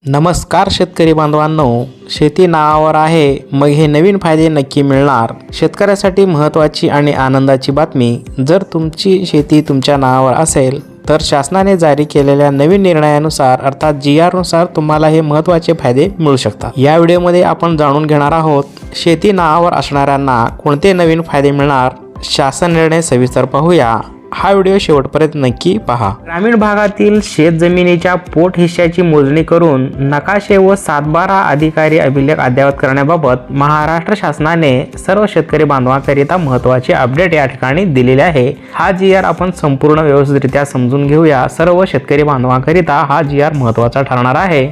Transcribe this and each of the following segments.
नमस्कार शेतकरी बांधवांनो, शेती नावावर आहे मग हे नवीन फायदे नक्की मिळणार। शेतकऱ्यासाठी महत्त्वाची आणि आनंदाची बातमी, जर तुमची शेती तुमच्या नावावर असेल तर शासनाने जारी केलेल्या नवीन निर्णयानुसार अर्थात GR नुसार तुम्हाला हे महत्त्वाचे फायदे मिळू शकतात। या व्हिडिओमध्ये आपण जाणून घेणार आहोत शेती नावावर असणाऱ्यांना कोणते नवीन फायदे मिळणार, शासन निर्णय सविस्तर पाहूया। हा व्हिडिओ शेवटपर्यंत नक्की पहा। ग्रामीण भागातील शेत जमिनीच्या पोट हिश्श्याची मोजणी करून नकाशे व 7/12 अधिकारी अभिलेख अद्ययावत करण्याबाबत महाराष्ट्र शासनाने सर्व शेतकरी बांधवांकरिता महत्त्वाचे अपडेट या ठिकाणी दिलेले आहे। हा GR आपण संपूर्ण व्यवस्थितरित्या समजून घेऊया। सर्व शेतकरी बांधवांकरिता हा GR महत्त्वाचा ठरणार आहे।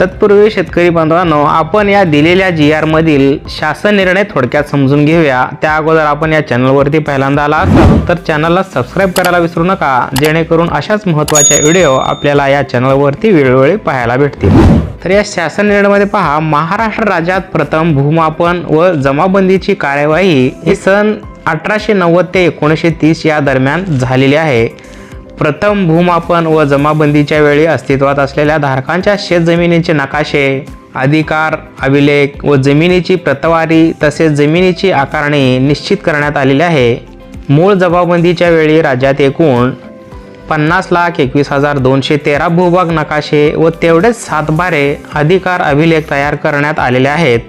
तत्पूर्वी शेतकरी बांधवांनो, आपण या दिलेल्या GR मधील शासन निर्णय थोडक्यात समजून घेऊया। त्या अगोदर आपण या चॅनलवरती पहिल्यांदा आला असाल तर चॅनलला सबस्क्राइब करायला विसरू नका, जेणेकरून अशाच महत्त्वाच्या व्हिडिओ आपल्याला या चॅनलवरती वेळोवेळी पाहायला भेटतील। तर या शासन निर्णयामध्ये पहा, महाराष्ट्र राज्यात प्रथम भूमापन व जमाबंदीची कार्यवाही ही सन 1890 ते 1930 या दरम्यान झालेली आहे। प्रथम भूमापन व जमाबंदीच्या वेळी अस्तित्वात असलेल्या धारकांच्या शेतजमिनीचे नकाशे, अधिकार अभिलेख व जमिनीची प्रतवारी तसेच जमिनीची आकारणी निश्चित करण्यात आलेली आहे। मूळ जमाबंदीच्या वेळी राज्यात एकूण 50,21,213 भूभाग नकाशे व तेवढेच 7/12 अधिकार अभिलेख तयार करण्यात आलेले आहेत।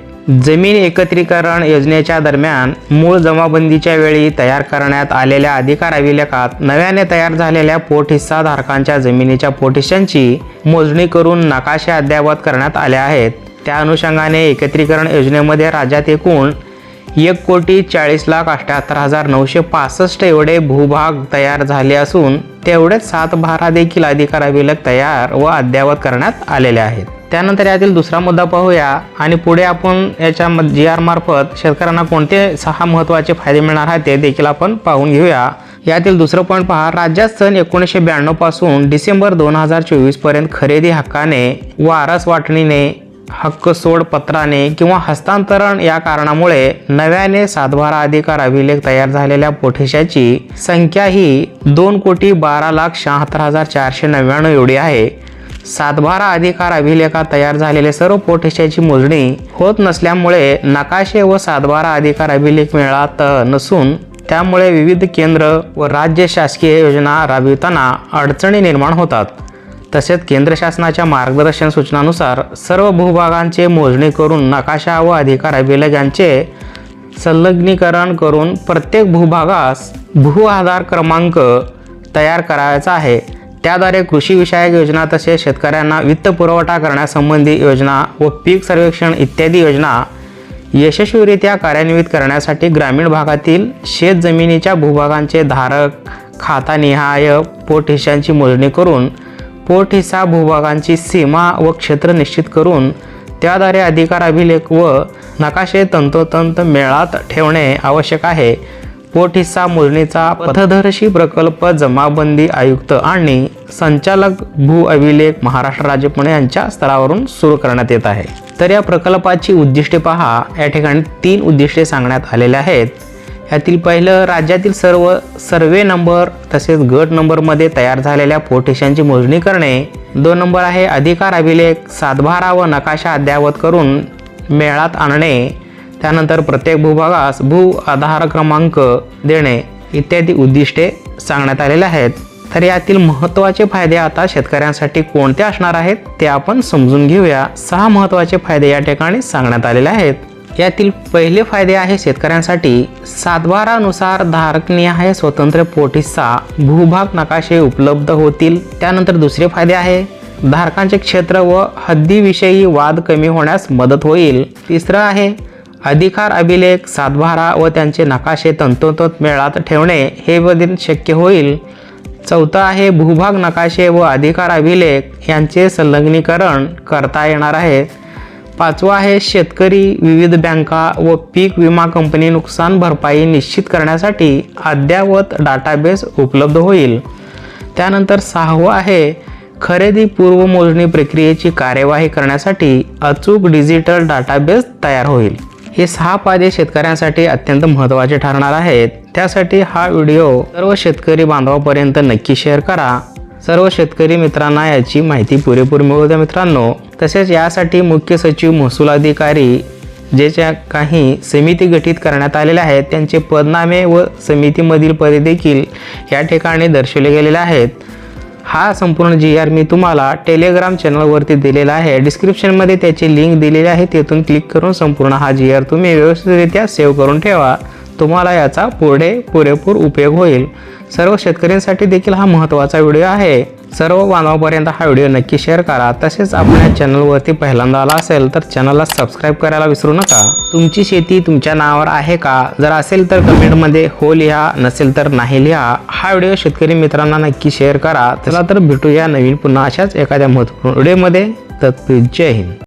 जमीन एकत्रीकरण योजनेच्या दरम्यान मूळ जमाबंदीच्या वेळी तयार करण्यात आलेल्या अधिकार अभिलेखात नव्याने तयार झालेल्या पोट हिस्सा धारकांच्या जमिनीच्या पोट हिस्सांची मोजणी करून नकाशे अद्ययावत करण्यात आले आहेत। त्या अनुषंगाने एकत्रीकरण योजनेमध्ये राज्यात एकूण 1,40,78,965 एवढे भूभाग तयार झाले असून तेवढेच 7/12 देखील अधिकार अभिलेख तयार व अद्ययावत करण्यात आलेले आहेत। त्यानंतर यातील दुसरा मुद्दा पाहूया आणि पुढे आपण याच्या GR मार्फत शेतकऱ्यांना कोणते 6 महत्त्वाचे फायदे मिळणार आहेत ते देखील आपण पाहून घेऊया। यातील दुसरं पॉईंट पहा, राज्यात सन 1992 पासून डिसेंबर 2024 पर्यंत खरेदी हक्काने, वारस वाटणीने, हक्क सोड पत्राने किंवा हस्तांतरण या कारणामुळे नव्याने 7/12 अधिकार अभिलेख तयार झालेल्या पोटहिश्शाची संख्या ही 2,12,76,499 एवढी आहे। 7/12 अधिकार अभिलेखात तयार झालेले सर्व पोटहिश्शाची मोजणी होत नसल्यामुळे नकाशे व 7/12 अधिकार अभिलेख मिळत नसून त्यामुळे विविध केंद्र व राज्य शासकीय योजना राबविताना अडचणी निर्माण होतात। तसेच केंद्र शासनाच्या मार्गदर्शन सूचनानुसार सर्व भूभागांचे मोजणी करून नकाशा व अधिकार अभिलेख यांचे संलग्नीकरण करून प्रत्येक भूभागास भू आधार क्रमांक तयार करायचा आहे। त्याद्वारे कृषी विषयक योजना तसेच शेतकऱ्यांना वित्त पुरवठा करण्यासंबंधी योजना व पीक सर्वेक्षण इत्यादी योजना यशस्वीरित्या कार्यान्वित करण्यासाठी ग्रामीण भागातील शेत जमिनीच्या भूभागांचे धारक खातानिहाय पोट हिस्सांची मोजणी करून पोट हिस्सा भूभागांची सीमा व क्षेत्र निश्चित करून त्याद्वारे अधिकार अभिलेख व नकाशे तंतोतंत मेळात ठेवणे आवश्यक आहे। पोट हिस्सा मोजणीचा पथदर्शी प्रकल्प जमाबंदी आयुक्त आणि संचालक भू अभिलेख महाराष्ट्र राज्य पुणे यांच्या स्तरावरून सुरू करण्यात येत आहे। तर या प्रकल्पाची उद्दिष्टे पहा, या ठिकाणी 3 उद्दिष्टे सांगण्यात आलेले आहेत। यातील पहिलं, राज्यातील सर्व सर्वे नंबर तसेच गट नंबरमध्ये तयार झालेल्या पोट हिस्सांची मोजणी करणे। 2 नंबर आहे अधिकार अभिलेख 7/12 व नकाशा अद्ययावत करून मेळात आणणे। त्यानंतर प्रत्येक भूभागास भू आधार क्रमांक देणे इत्यादी उद्दिष्टे सांगण्यात आलेले आहेत। तर यातील महत्त्वाचे फायदे आता शेतकऱ्यांसाठी कोणते असणार आहेत ते आपण समजून घेऊया। 6 महत्त्वाचे फायदे या ठिकाणी सांगण्यात आलेले आहेत। यातील पहिले फायदे आहे शेतकऱ्यांसाठी 7/12 नुसार धारकनिहाय स्वतंत्र पोट हिस्सा भूभाग नकाशे उपलब्ध होतील। त्यानंतर दुसरे फायदे आहे धारकांचे क्षेत्र व हद्दीविषयी वाद कमी होण्यास मदत होईल। तिसरं आहे अधिकार अभिलेख 7/12 व त्यांचे नकाशे तंतोतंत मेळात ठेवणे हे बदल शक्य होईल। चौथा आहे भूभाग नकाशे व अधिकार अभिलेख यांचे संलग्नीकरण करता येणार आहे। 5वं आहे शेतकरी विविध बँका व पीक विमा कंपनी नुकसान भरपाई निश्चित करण्यासाठी अद्ययावत डाटाबेस उपलब्ध होईल। त्यानंतर 6वं आहे खरेदी पूर्व मोजणी प्रक्रियेची कार्यवाही करण्यासाठी अचूक डिजिटल डाटाबेस तयार होईल। हे 6 फायदे शेतकऱ्यांसाठी अत्यंत महत्त्वाचे ठरणार आहेत। त्यासाठी हा व्हिडिओ सर्व शेतकरी बांधवांपर्यंत नक्की शेअर करा। सर्व शेतकरी मित्रांना याची माहिती पुरेपूर मिळू द्या मित्रांनो। तसेच यासाठी मुख्य सचिव महसूल अधिकारी ज्याच्या काही समिती गठीत करण्यात आलेल्या आहेत त्यांचे पदनामे व समितीमधील पदे देखील या ठिकाणी दर्शवले गेलेले आहेत। हा संपूर्ण GR मी तुम्हाला टेलिग्राम चॅनलवरती दिलेला आहे, डिस्क्रिप्शनमध्ये त्याची लिंक दिलेली आहे, तेथून क्लिक करून संपूर्ण हा GR तुम्ही व्यवस्थितरित्या सेव्ह करून ठेवा, तुम्हाला याचा पुढे पुरेपूर उपयोग होईल। सर्व शेतकऱ्यांसाठी देखील हा महत्त्वाचा व्हिडिओ आहे। सर्व बांधवांपर्यंत हा व्हिडिओ नक्की शेअर करा। तसेच आपल्या चॅनलवरती पहिल्यांदा आला असेल तर चॅनलला सबस्क्राईब करायला विसरू नका। तुमची शेती तुमच्या नावावर आहे का? जर असेल तर कमेंटमध्ये हो लिहा, नसेल तर नाही लिहा। हा व्हिडिओ शेतकरी मित्रांना नक्की शेअर करा। चला तर भेटूया नवीन पुन्हा अशाच एखाद्या महत्त्वपूर्ण व्हिडिओमध्ये। तत्पूर्वी जय हिंद।